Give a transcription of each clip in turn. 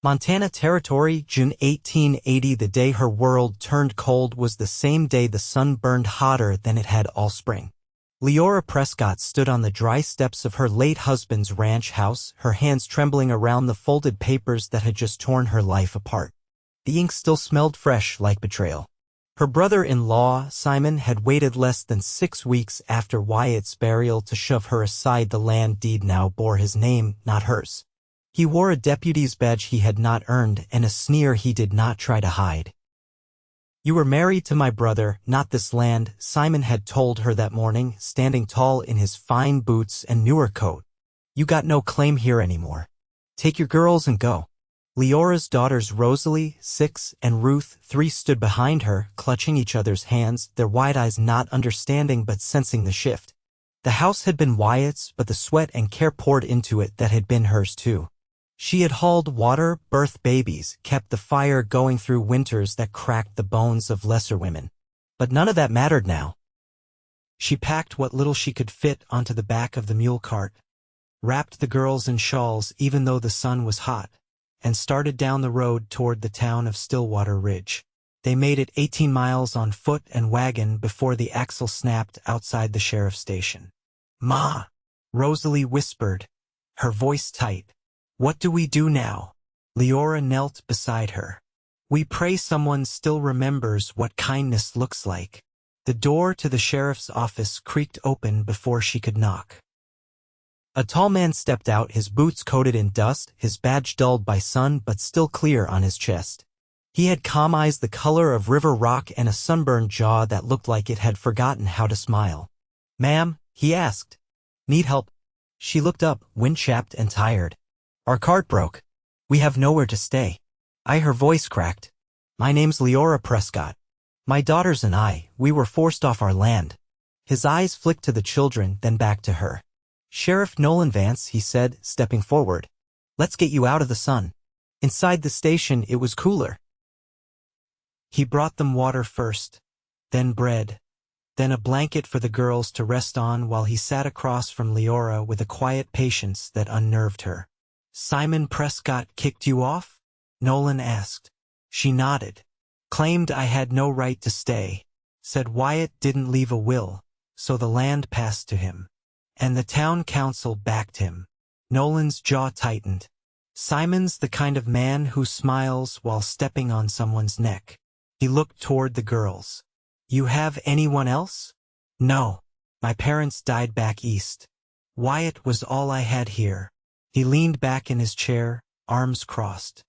Montana Territory, June 1880. The day her world turned cold was the same day the sun burned hotter than it had all spring. Liora Prescott stood on the dry steps of her late husband's ranch house, her hands trembling around the folded papers that had just torn her life apart. The ink still smelled fresh like betrayal. Her brother-in-law, Simon, had waited less than 6 weeks after Wyatt's burial to shove her aside. The land deed now bore his name, not hers. He wore a deputy's badge he had not earned and a sneer he did not try to hide. "You were married to my brother, not this land," Simon had told her that morning, standing tall in his fine boots and newer coat. "You got no claim here anymore. Take your girls and go." Leora's daughters Rosalie, 6, and Ruth, 3, stood behind her, clutching each other's hands, their wide eyes not understanding but sensing the shift. The house had been Wyatt's, but the sweat and care poured into it that had been hers too. She had hauled water, birthed babies, kept the fire going through winters that cracked the bones of lesser women. But none of that mattered now. She packed what little she could fit onto the back of the mule cart, wrapped the girls in shawls even though the sun was hot, and started down the road toward the town of Stillwater Ridge. They made it 18 miles on foot and wagon before the axle snapped outside the sheriff's station. "Ma," Rosalie whispered, her voice tight. "What do we do now?" Liora knelt beside her. "We pray someone still remembers what kindness looks like." The door to the sheriff's office creaked open before she could knock. A tall man stepped out, his boots coated in dust, his badge dulled by sun but still clear on his chest. He had calm eyes the color of river rock and a sunburned jaw that looked like it had forgotten how to smile. "Ma'am," he asked. "Need help?" She looked up, wind-chapped and tired. "Our cart broke. We have nowhere to stay." Her voice cracked. "My name's Liora Prescott. My daughters and we were forced off our land." His eyes flicked to the children, then back to her. "Sheriff Nolan Vance," he said, stepping forward. "Let's get you out of the sun." Inside the station it was cooler. He brought them water first, then bread, then a blanket for the girls to rest on while he sat across from Liora with a quiet patience that unnerved her. "Simon Prescott kicked you off?" Nolan asked. She nodded. "Claimed I had no right to stay. Said Wyatt didn't leave a will, so the land passed to him. And the town council backed him." Nolan's jaw tightened. Simon's the kind of man who smiles while stepping on someone's neck. He looked toward the girls. "You have anyone else?" "No. My parents died back east. Wyatt was all I had here." He leaned back in his chair, arms crossed.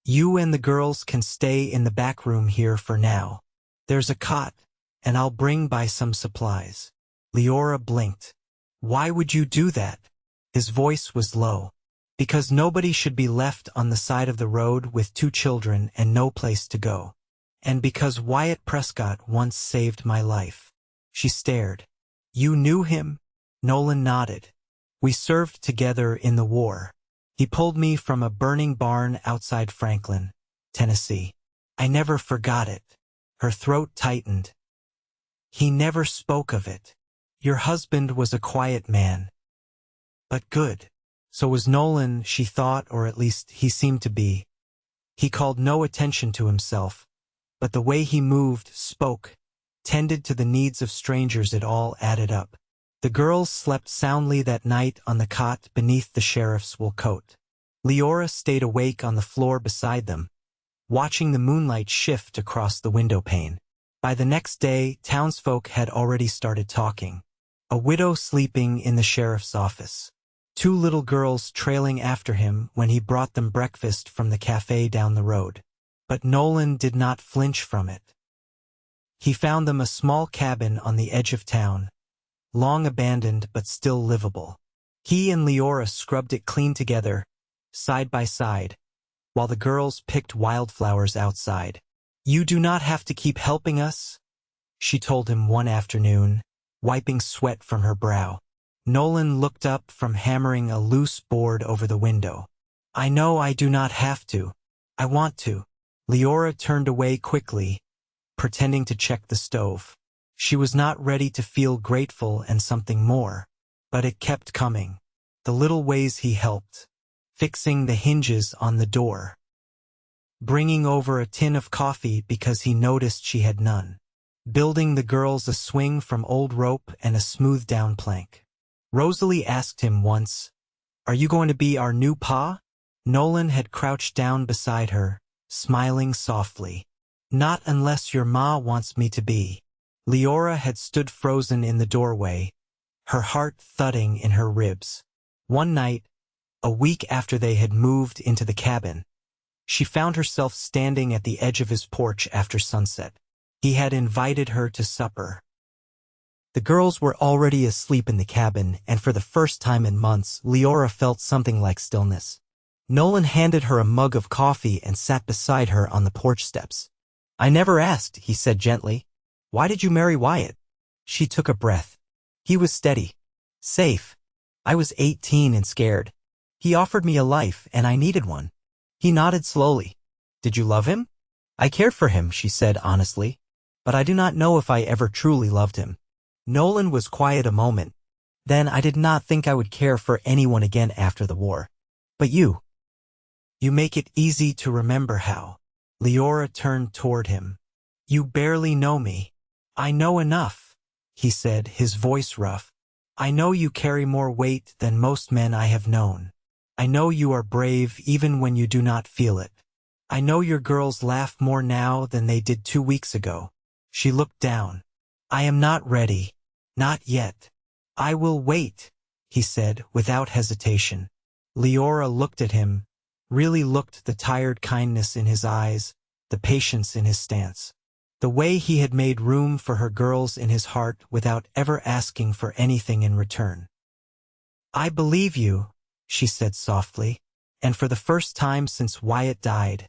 "You and the girls can stay in the back room here for now. There's a cot, and I'll bring by some supplies." Liora blinked. "Why would you do that?" His voice was low. "Because nobody should be left on the side of the road with 2 children and no place to go. And because Wyatt Prescott once saved my life." She stared. "You knew him?" Nolan nodded. "We served together in the war. He pulled me from a burning barn outside Franklin, Tennessee. I never forgot it." Her throat tightened. "He never spoke of it. Your husband was a quiet man. But good. So was Nolan," she thought, or at least he seemed to be. He called no attention to himself, but the way he moved, spoke, tended to the needs of strangers, it all added up. The girls slept soundly that night on the cot beneath the sheriff's wool coat. Liora stayed awake on the floor beside them, watching the moonlight shift across the window pane. By the next day, townsfolk had already started talking. A widow sleeping in the sheriff's office. 2 little girls trailing after him when he brought them breakfast from the cafe down the road. But Nolan did not flinch from it. He found them a small cabin on the edge of town, long abandoned but still livable. He and Liora scrubbed it clean together, side by side, while the girls picked wildflowers outside. "You do not have to keep helping us," she told him one afternoon, wiping sweat from her brow. Nolan looked up from hammering a loose board over the window. "I know I do not have to. I want to." Liora turned away quickly, pretending to check the stove. She was not ready to feel grateful and something more, but it kept coming. The little ways he helped. fixing the hinges on the door, bringing over a tin of coffee because he noticed she had none, building the girls a swing from old rope and a smoothed-down plank. Rosalie asked him once, "Are you going to be our new pa?" Nolan had crouched down beside her, smiling softly. "Not unless your ma wants me to be." Liora had stood frozen in the doorway, her heart thudding in her ribs. One night, a week after they had moved into the cabin, she found herself standing at the edge of his porch after sunset. He had invited her to supper. The girls were already asleep in the cabin, and for the first time in months, Liora felt something like stillness. Nolan handed her a mug of coffee and sat beside her on the porch steps. "I never asked," he said gently. "Why did you marry Wyatt?" She took a breath. He was steady. Safe. I was 18 and scared. He offered me a life, and I needed one. He nodded slowly. "Did you love him?" "I cared for him," she said honestly. "But I do not know if I ever truly loved him." Nolan was quiet a moment. "Then I did not think I would care for anyone again after the war. But you make it easy to remember how." Liora turned toward him. "You barely know me." "I know enough," he said, his voice rough. "I know you carry more weight than most men I have known. I know you are brave even when you do not feel it. I know your girls laugh more now than they did 2 weeks ago." She looked down. "I am not ready. Not yet." "I will wait," he said without hesitation. Liora looked at him, really looked the tired kindness in his eyes, the patience in his stance. The way he had made room for her girls in his heart without ever asking for anything in return. "I believe you," she said softly, and for the first time since Wyatt died,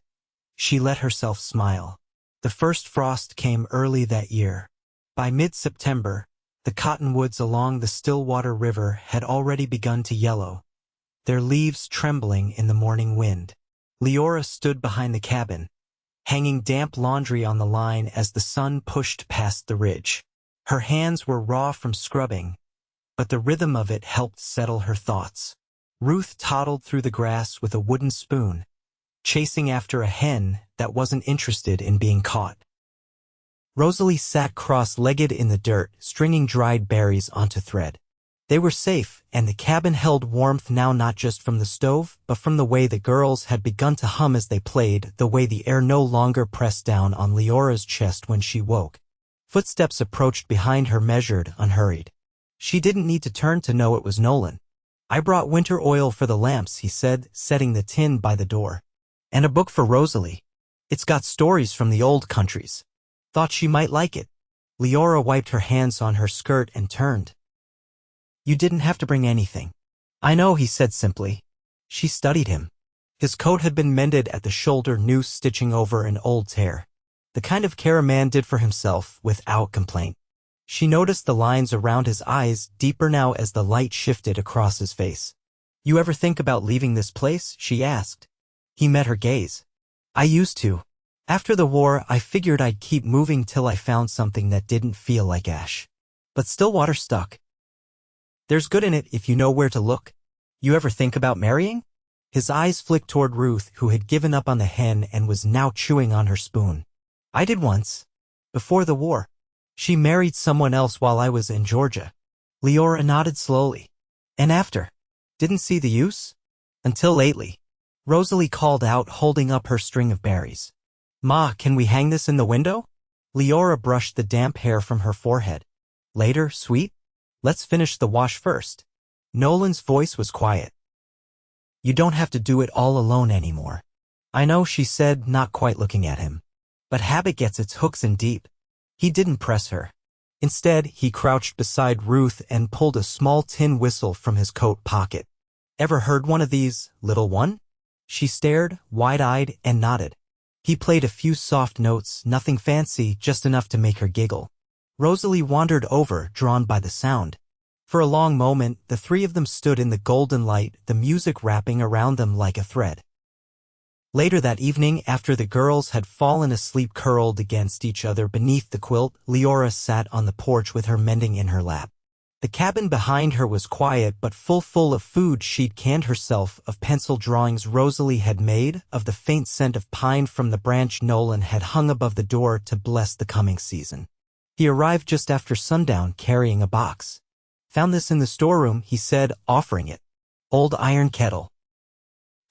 she let herself smile. The first frost came early that year. By mid-September, the cottonwoods along the Stillwater River had already begun to yellow, their leaves trembling in the morning wind. Liora stood behind the cabin, hanging damp laundry on the line as the sun pushed past the ridge. Her hands were raw from scrubbing, but the rhythm of it helped settle her thoughts. Ruth toddled through the grass with a wooden spoon, chasing after a hen that wasn't interested in being caught. Rosalie sat cross-legged in the dirt, stringing dried berries onto thread. They were safe, and the cabin held warmth now not just from the stove, but from the way the girls had begun to hum as they played, the way the air no longer pressed down on Leora's chest when she woke. Footsteps approached behind her, measured, unhurried. She didn't need to turn to know it was Nolan. "I brought winter oil for the lamps," he said, setting the tin by the door. "And a book for Rosalie. It's got stories from the old countries. Thought she might like it." Liora wiped her hands on her skirt and turned. "You didn't have to bring anything." "I know," he said simply. She studied him. His coat had been mended at the shoulder, new stitching over an old tear. The kind of care a man did for himself without complaint. She noticed the lines around his eyes deeper now as the light shifted across his face. "You ever think about leaving this place?" she asked. He met her gaze. "I used to. After the war, I figured I'd keep moving till I found something that didn't feel like ash. But Stillwater stuck. There's good in it if you know where to look. You ever think about marrying?" His eyes flicked toward Ruth, who had given up on the hen and was now chewing on her spoon. "I did once. Before the war. She married someone else while I was in Georgia." Liora nodded slowly. "And after? Didn't see the use? Until lately." Rosalie called out, holding up her string of berries. "Ma, can we hang this in the window?" Liora brushed the damp hair from her forehead. "Later, sweet? Let's finish the wash first." Nolan's voice was quiet. "You don't have to do it all alone anymore." "I know," she said, not quite looking at him. "But habit gets its hooks in deep." He didn't press her. Instead, he crouched beside Ruth and pulled a small tin whistle from his coat pocket. "Ever heard one of these, little one?" She stared, wide-eyed, and nodded. He played a few soft notes, nothing fancy, just enough to make her giggle. Rosalie wandered over, drawn by the sound. For a long moment, the three of them stood in the golden light, the music wrapping around them like a thread. Later that evening, after the girls had fallen asleep curled against each other beneath the quilt, Liora sat on the porch with her mending in her lap. The cabin behind her was quiet but full of food she'd canned herself, of pencil drawings Rosalie had made, of the faint scent of pine from the branch Nolan had hung above the door to bless the coming season. He arrived just after sundown carrying a box. "Found this in the storeroom," he said, offering it. "Old iron kettle.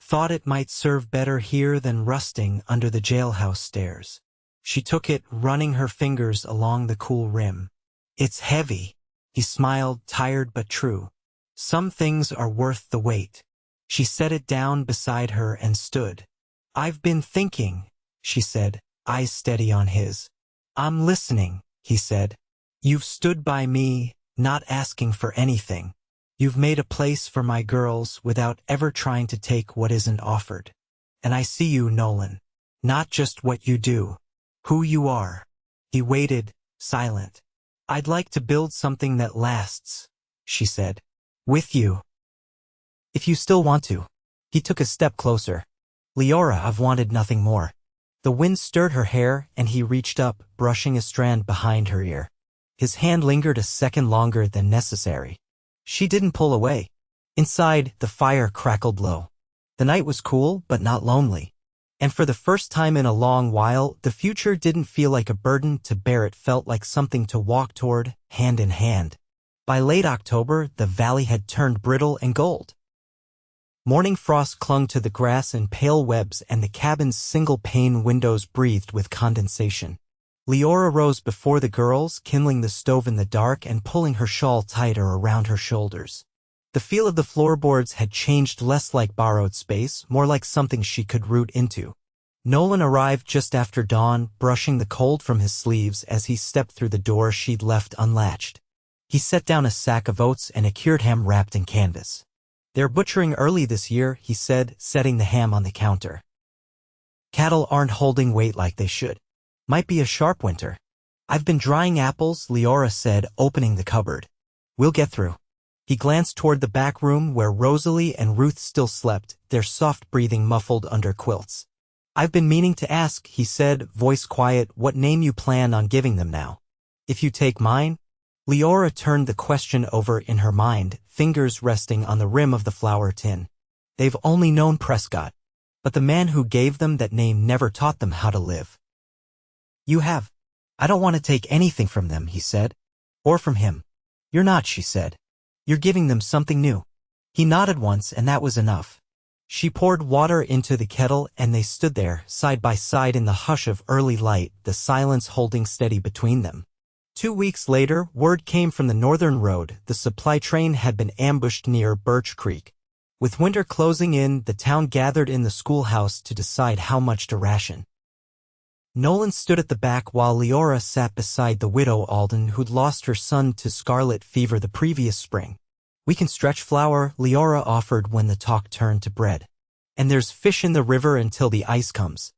Thought it might serve better here than rusting under the jailhouse stairs." She took it, running her fingers along the cool rim. "It's heavy." He smiled, tired but true. "Some things are worth the wait." She set it down beside her and stood. "I've been thinking," she said, eyes steady on his. "I'm listening," he said. "You've stood by me, not asking for anything. You've made a place for my girls without ever trying to take what isn't offered. And I see you, Nolan. Not just what you do. Who you are." He waited, silent. "I'd like to build something that lasts," she said. "With you. If you still want to." He took a step closer. "Liora, I've wanted nothing more." The wind stirred her hair, and he reached up, brushing a strand behind her ear. His hand lingered a second longer than necessary. She didn't pull away. Inside, the fire crackled low. The night was cool, but not lonely. And for the first time in a long while, the future didn't feel like a burden to bear. It felt like something to walk toward, hand in hand. By late October, the valley had turned brittle and gold. Morning frost clung to the grass in pale webs, and the cabin's single-pane windows breathed with condensation. Liora rose before the girls, kindling the stove in the dark and pulling her shawl tighter around her shoulders. The feel of the floorboards had changed, less like borrowed space, more like something she could root into. Nolan arrived just after dawn, brushing the cold from his sleeves as he stepped through the door she'd left unlatched. He set down a sack of oats and a cured ham wrapped in canvas. "They're butchering early this year," he said, setting the ham on the counter. "Cattle aren't holding weight like they should. Might be a sharp winter." "I've been drying apples," Liora said, opening the cupboard. "We'll get through." He glanced toward the back room where Rosalie and Ruth still slept, their soft breathing muffled under quilts. "I've been meaning to ask," he said, voice quiet, "what name you plan on giving them now. If you take mine?" Liora turned the question over in her mind, fingers resting on the rim of the flour tin. "They've only known Prescott. But the man who gave them that name never taught them how to live." "You have." "I don't want to take anything from them," he said. "Or from him." "You're not," she said. "You're giving them something new." He nodded once, and that was enough. She poured water into the kettle, and they stood there, side by side in the hush of early light, the silence holding steady between them. 2 weeks later, word came from the northern road. The supply train had been ambushed near Birch Creek. With winter closing in, the town gathered in the schoolhouse to decide how much to ration. Nolan stood at the back while Liora sat beside the widow Alden, who'd lost her son to scarlet fever the previous spring. "We can stretch flour," Liora offered when the talk turned to bread. "And there's fish in the river until the ice comes."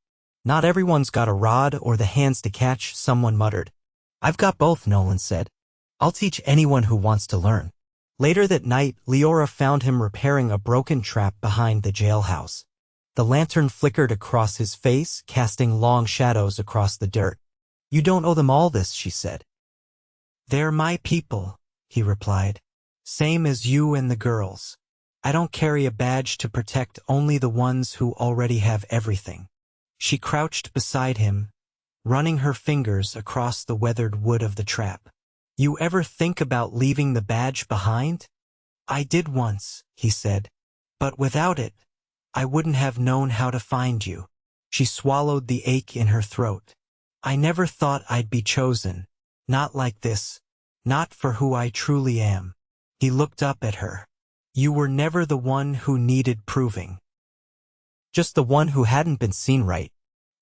"Not everyone's got a rod or the hands to catch," someone muttered. "I've got both," Nolan said. "I'll teach anyone who wants to learn." Later that night, Liora found him repairing a broken trap behind the jailhouse. The lantern flickered across his face, casting long shadows across the dirt. "You don't owe them all this," she said. "They're my people," he replied. "Same as you and the girls. I don't carry a badge to protect only the ones who already have everything." She crouched beside him, running her fingers across the weathered wood of the trap. "You ever think about leaving the badge behind?" "I did once," he said. "But without it, I wouldn't have known how to find you." She swallowed the ache in her throat. "I never thought I'd be chosen. Not like this. Not for who I truly am." He looked up at her. "You were never the one who needed proving. Just the one who hadn't been seen right."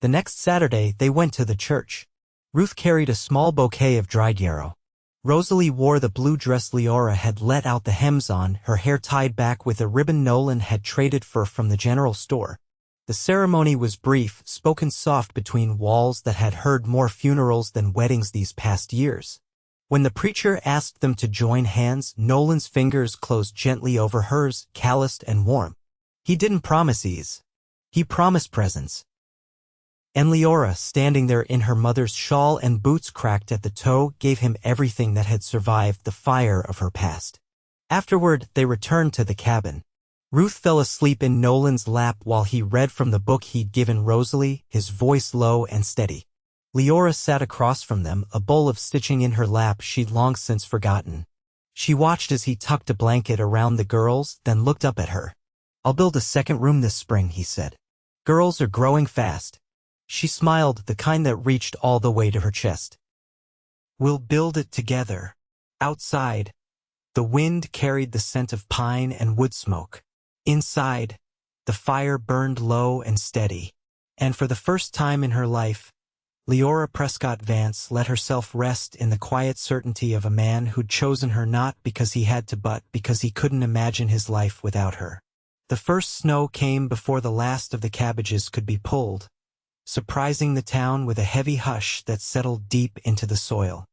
The next Saturday, they went to the church. Ruth carried a small bouquet of dried yarrow. Rosalie wore the blue dress Liora had let out the hems on, her hair tied back with a ribbon Nolan had traded for from the general store. The ceremony was brief, spoken soft between walls that had heard more funerals than weddings these past years. When the preacher asked them to join hands, Nolan's fingers closed gently over hers, calloused and warm. He didn't promise ease. He promised presence. And Liora, standing there in her mother's shawl and boots cracked at the toe, gave him everything that had survived the fire of her past. Afterward, they returned to the cabin. Ruth fell asleep in Nolan's lap while he read from the book he'd given Rosalie, his voice low and steady. Liora sat across from them, a bowl of stitching in her lap she'd long since forgotten. She watched as he tucked a blanket around the girls, then looked up at her. "I'll build a second room this spring," he said. "Girls are growing fast." She smiled, the kind that reached all the way to her chest. "We'll build it together." Outside, the wind carried the scent of pine and wood smoke. Inside, the fire burned low and steady. And for the first time in her life, Liora Prescott Vance let herself rest in the quiet certainty of a man who'd chosen her not because he had to but because he couldn't imagine his life without her. The first snow came before the last of the cabbages could be pulled, surprising the town with a heavy hush that settled deep into the soil.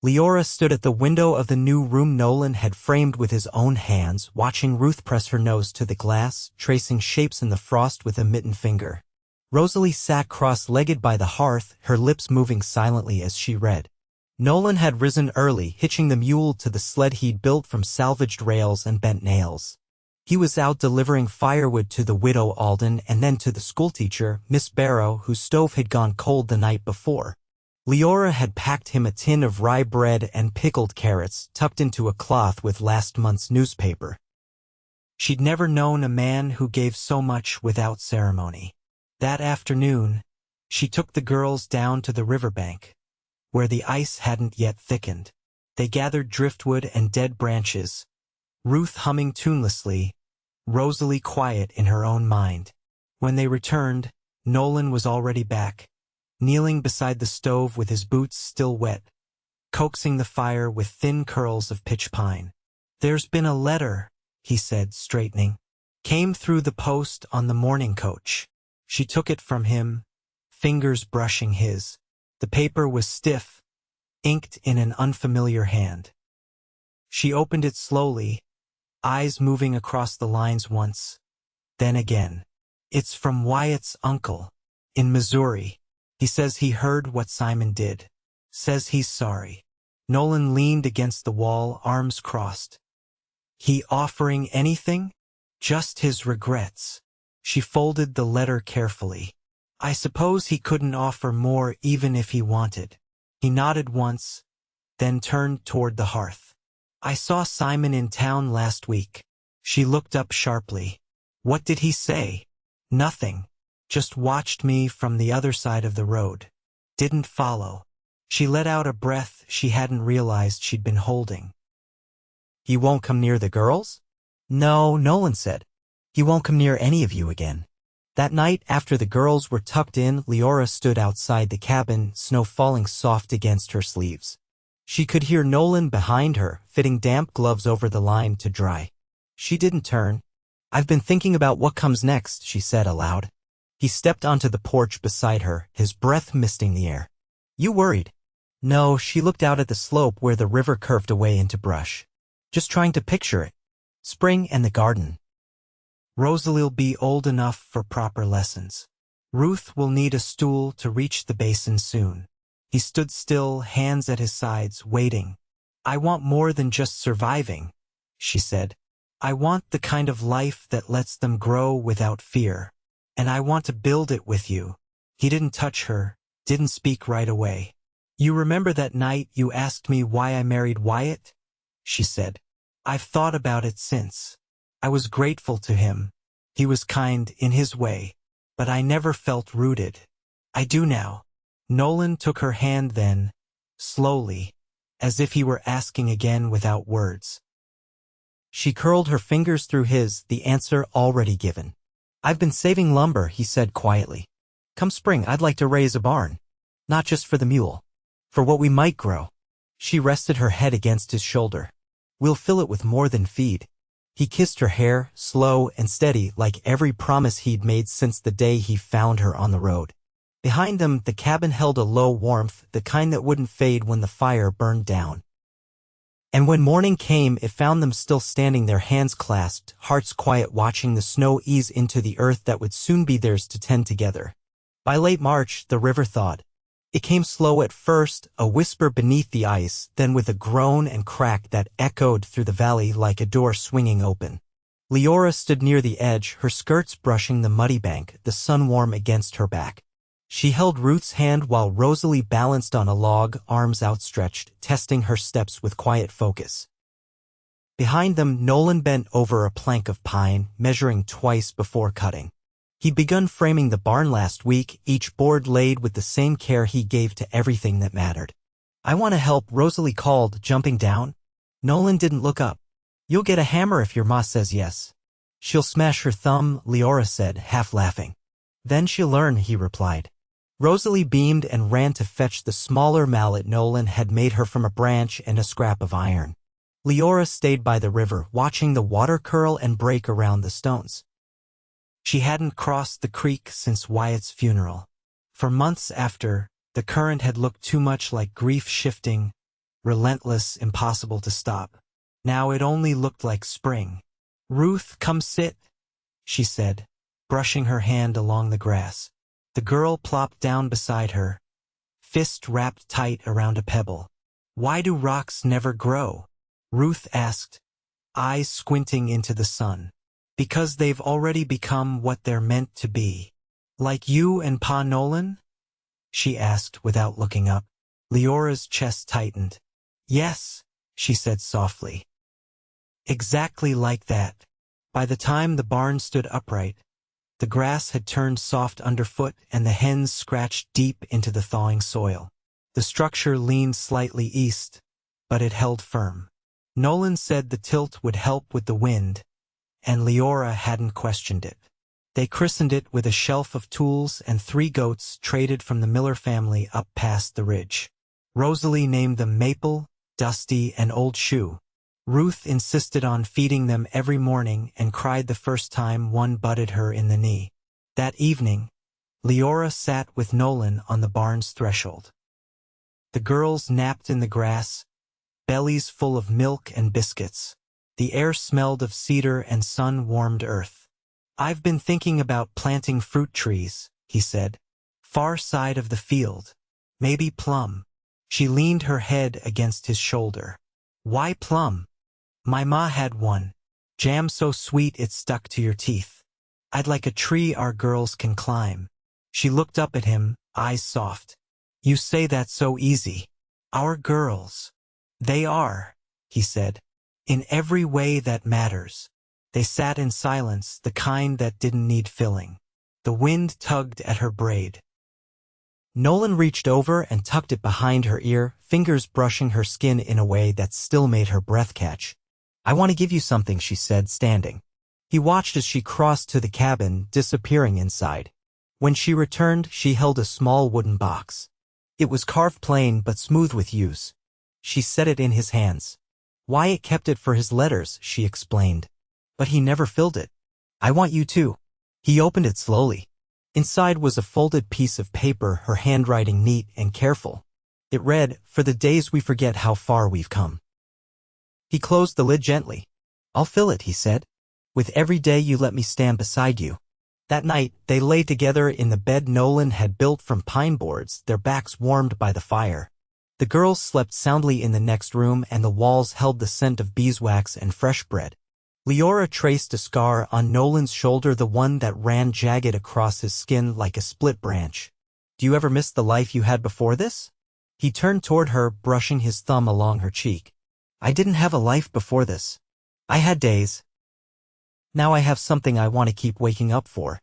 Liora stood at the window of the new room Nolan had framed with his own hands, watching Ruth press her nose to the glass, tracing shapes in the frost with a mittened finger. Rosalie sat cross-legged by the hearth, her lips moving silently as she read. Nolan had risen early, hitching the mule to the sled he'd built from salvaged rails and bent nails. He was out delivering firewood to the widow Alden and then to the schoolteacher, Miss Barrow, whose stove had gone cold the night before. Liora had packed him a tin of rye bread and pickled carrots tucked into a cloth with last month's newspaper. She'd never known a man who gave so much without ceremony. That afternoon, she took the girls down to the riverbank, where the ice hadn't yet thickened. They gathered driftwood and dead branches, Ruth humming tunelessly, Rosalie quiet in her own mind. When they returned, Nolan was already back, kneeling beside the stove with his boots still wet, coaxing the fire with thin curls of pitch pine. "There's been a letter," he said, straightening. "Came through the post on the morning coach." She took it from him, fingers brushing his. The paper was stiff, inked in an unfamiliar hand. She opened it slowly, eyes moving across the lines once, then again. "It's from Wyatt's uncle, in Missouri. He says he heard what Simon did. Says he's sorry." Nolan leaned against the wall, arms crossed. "He offering anything?" "Just his regrets." She folded the letter carefully. "I suppose he couldn't offer more even if he wanted." He nodded once, then turned toward the hearth. "I saw Simon in town last week." She looked up sharply. "What did he say?" "Nothing. Just watched me from the other side of the road. Didn't follow." She let out a breath she hadn't realized she'd been holding. "He won't come near the girls?" "No," Nolan said. "He won't come near any of you again." That night, after the girls were tucked in, Liora stood outside the cabin, snow falling soft against her sleeves. She could hear Nolan behind her, fitting damp gloves over the line to dry. She didn't turn. "I've been thinking about what comes next," she said aloud. He stepped onto the porch beside her, his breath misting the air. "You worried?" "No," she looked out at the slope where the river curved away into brush. "Just trying to picture it. Spring and the garden. Rosalie'll be old enough for proper lessons. Ruth will need a stool to reach the basin soon." He stood still, hands at his sides, waiting. "I want more than just surviving," she said. "I want the kind of life that lets them grow without fear. And I want to build it with you." He didn't touch her, didn't speak right away. "You remember that night you asked me why I married Wyatt?" she said. "I've thought about it since. I was grateful to him. He was kind in his way, but I never felt rooted. I do now." Nolan took her hand then, slowly, as if he were asking again without words. She curled her fingers through his, the answer already given. "I've been saving lumber," he said quietly. "Come spring, I'd like to raise a barn. Not just for the mule. For what we might grow." She rested her head against his shoulder. "We'll fill it with more than feed." He kissed her hair, slow and steady, like every promise he'd made since the day he found her on the road. Behind them, the cabin held a low warmth, the kind that wouldn't fade when the fire burned down. And when morning came, it found them still standing, their hands clasped, hearts quiet, watching the snow ease into the earth that would soon be theirs to tend together. By late March, the river thawed. It came slow at first, a whisper beneath the ice, then with a groan and crack that echoed through the valley like a door swinging open. Liora stood near the edge, her skirts brushing the muddy bank, the sun warm against her back. She held Ruth's hand while Rosalie balanced on a log, arms outstretched, testing her steps with quiet focus. Behind them, Nolan bent over a plank of pine, measuring twice before cutting. He'd begun framing the barn last week, each board laid with the same care he gave to everything that mattered. "I want to help," Rosalie called, jumping down. Nolan didn't look up. "You'll get a hammer if your ma says yes." "She'll smash her thumb," Liora said, half laughing. "Then she'll learn," he replied. Rosalie beamed and ran to fetch the smaller mallet Nolan had made her from a branch and a scrap of iron. Liora stayed by the river, watching the water curl and break around the stones. She hadn't crossed the creek since Wyatt's funeral. For months after, the current had looked too much like grief shifting, relentless, impossible to stop. Now it only looked like spring. "Ruth, come sit," she said, brushing her hand along the grass. The girl plopped down beside her, fist wrapped tight around a pebble. "Why do rocks never grow?" Ruth asked, eyes squinting into the sun. "Because they've already become what they're meant to be." "Like you and Pa Nolan?" she asked without looking up. Leora's chest tightened. "Yes," she said softly. "Exactly like that." By the time the barn stood upright, the grass had turned soft underfoot and the hens scratched deep into the thawing soil. The structure leaned slightly east, but it held firm. Nolan said the tilt would help with the wind, and Liora hadn't questioned it. They christened it with a shelf of tools and 3 goats traded from the Miller family up past the ridge. Rosalie named them Maple, Dusty, and Old Shoe. Ruth insisted on feeding them every morning and cried the first time one butted her in the knee. That evening, Liora sat with Nolan on the barn's threshold. The girls napped in the grass, bellies full of milk and biscuits. The air smelled of cedar and sun-warmed earth. "I've been thinking about planting fruit trees," he said. "Far side of the field. Maybe plum." She leaned her head against his shoulder. "Why plum?" "My ma had one. Jam so sweet it stuck to your teeth. I'd like a tree our girls can climb." She looked up at him, eyes soft. "You say that so easy." "Our girls." "They are," he said. "In every way that matters." They sat in silence, the kind that didn't need filling. The wind tugged at her braid. Nolan reached over and tucked it behind her ear, fingers brushing her skin in a way that still made her breath catch. "I want to give you something," she said, standing. He watched as she crossed to the cabin, disappearing inside. When she returned, she held a small wooden box. It was carved plain but smooth with use. She set it in his hands. Wyatt kept it for his letters, she explained. But he never filled it. "I want you too." He opened it slowly. Inside was a folded piece of paper, her handwriting neat and careful. It read, "For the days we forget how far we've come." He closed the lid gently. "I'll fill it," he said. "With every day you let me stand beside you." That night, they lay together in the bed Nolan had built from pine boards, their backs warmed by the fire. The girls slept soundly in the next room, and the walls held the scent of beeswax and fresh bread. Liora traced a scar on Nolan's shoulder, the one that ran jagged across his skin like a split branch. "Do you ever miss the life you had before this?" He turned toward her, brushing his thumb along her cheek. "I didn't have a life before this. I had days. Now I have something I want to keep waking up for."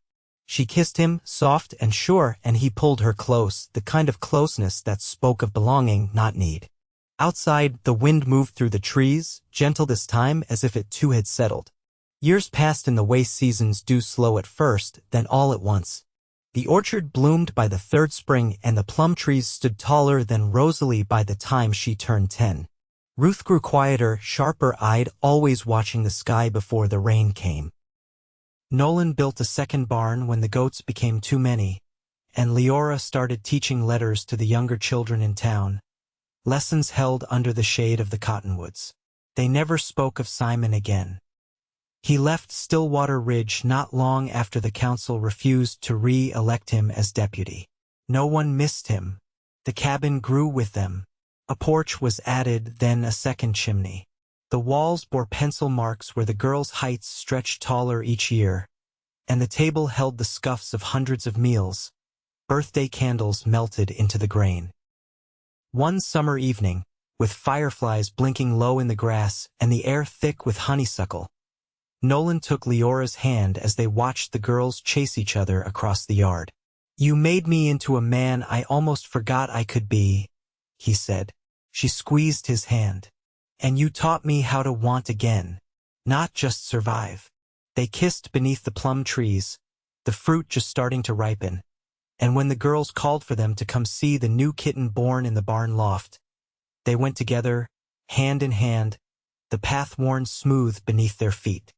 She kissed him, soft and sure, and he pulled her close, the kind of closeness that spoke of belonging, not need. Outside, the wind moved through the trees, gentle this time, as if it too had settled. Years passed in the way seasons do, slow at first, then all at once. The orchard bloomed by the 3rd spring, and the plum trees stood taller than Rosalie by the time she turned 10. Ruth grew quieter, sharper-eyed, always watching the sky before the rain came. Nolan built a second barn when the goats became too many, and Liora started teaching letters to the younger children in town, lessons held under the shade of the cottonwoods. They never spoke of Simon again. He left Stillwater Ridge not long after the council refused to re-elect him as deputy. No one missed him. The cabin grew with them. A porch was added, then a second chimney. The walls bore pencil marks where the girls' heights stretched taller each year, and the table held the scuffs of hundreds of meals. Birthday candles melted into the grain. One summer evening, with fireflies blinking low in the grass and the air thick with honeysuckle, Nolan took Leora's hand as they watched the girls chase each other across the yard. "You made me into a man I almost forgot I could be," he said. She squeezed his hand. "And you taught me how to want again, not just survive." They kissed beneath the plum trees, the fruit just starting to ripen, and when the girls called for them to come see the new kitten born in the barn loft, they went together, hand in hand, the path worn smooth beneath their feet.